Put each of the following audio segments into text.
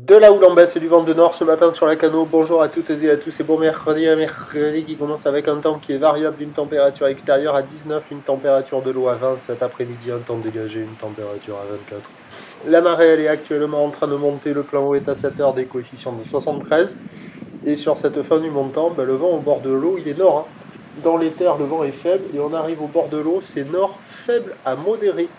De la houle en baisse et du vent de nord ce matin sur la Cano. Bonjour à toutes et à tous et bon mercredi, un mercredi qui commence avec un temps qui est variable, une température extérieure à 19, une température de l'eau à 20, cet après-midi un temps dégagé, une température à 24. La marée elle est actuellement en train de monter, le plan haut est à 7 heures, des coefficients de 73. Et sur cette fin du montant, le vent au bord de l'eau il est nord. Dans les terres le vent est faible et on arrive au bord de l'eau, c'est nord faible à modéré.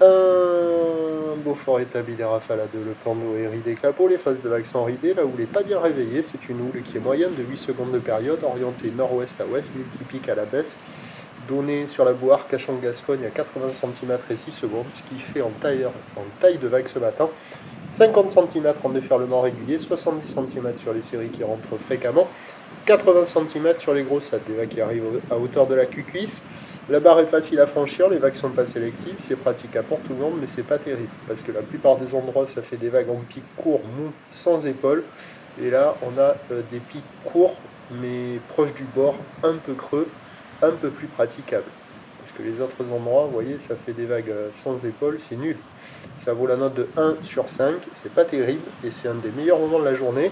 Un Beaufort établi des rafales à 2, le plan d'eau est ridé capot, les phases de vagues sont ridées, là où il n'est pas bien réveillé, c'est une houle qui est moyenne de 8 secondes de période, orientée nord-ouest à ouest, multipique à la baisse, donnée sur la Boire, Cachan-Gascogne à 80 cm et 6 secondes, ce qui fait en taille de vague ce matin, 50 cm en déferlement régulier, 70 cm sur les séries qui rentrent fréquemment, 80 cm sur les grosses sattes, des vagues qui arrivent à hauteur de la cuisse. La barre est facile à franchir, les vagues sont pas sélectives, c'est praticable pour tout le monde, mais c'est pas terrible, parce que la plupart des endroits, ça fait des vagues en pic court, mou, sans épaules, et là, on a des pics courts, mais proches du bord, un peu creux, un peu plus praticables. Parce que les autres endroits, vous voyez, ça fait des vagues sans épaules, c'est nul. Ça vaut la note de 1 sur 5, c'est pas terrible, et c'est un des meilleurs moments de la journée.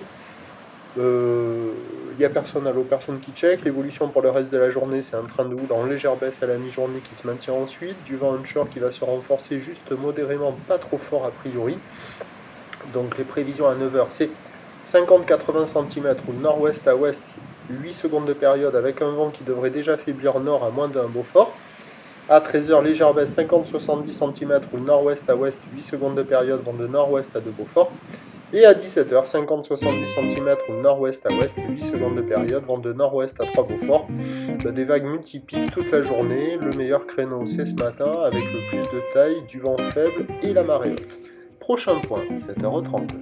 Il n'y a personne à l'eau, personne qui check. L'évolution pour le reste de la journée, c'est un train de houle en légère baisse à la mi-journée qui se maintient ensuite. Du vent onshore qui va se renforcer juste modérément, pas trop fort a priori. Donc les prévisions à 9 h, c'est 50-80 cm ou nord-ouest à ouest, 8 secondes de période avec un vent qui devrait déjà faiblir nord à moins d'un Beaufort. À 13 h, légère baisse 50-70 cm ou nord-ouest à ouest, 8 secondes de période, vent de nord-ouest à 2 Beaufort. Et à 17 h, 50-70 cm ou nord-ouest à ouest, 8 secondes de période, vent de nord-ouest à 3 Beaufort. Des vagues multipiques toute la journée, le meilleur créneau c'est ce matin avec le plus de taille, du vent faible et la marée haute. Prochain point, 7 h 30.